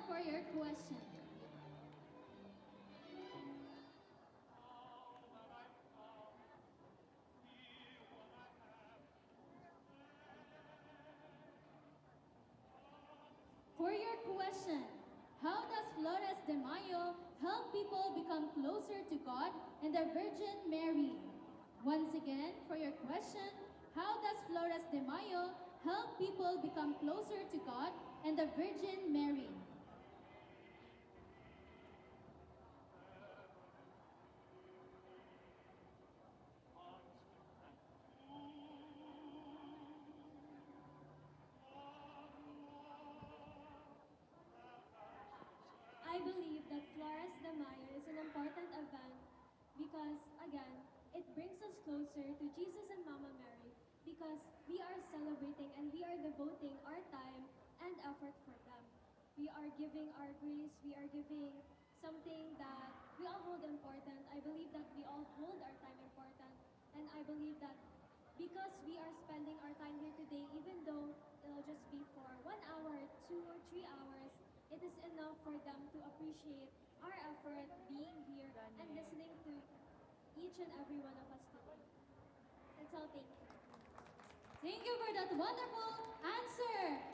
now for your question. For your question, how does Flores de Mayo help people become closer to God and the Virgin Mary? Once again, for your question, how does Flores de Mayo help people become closer to God and the Virgin Mary? I believe that Flores de Mayo is an important event because, again, it brings us closer to Jesus and Mama Mary because we are celebrating and we are devoting our time and effort for them. We are giving our grace, we are giving something that we all hold important. I believe that we all hold our time important, and I believe that because we are spending our time here today, even though it'll just be for 1 hour, 2 or 3 hours, it is enough for them to appreciate our effort being here and listening to each and every one of us today. That's all. Thank you. Thank you for that wonderful answer.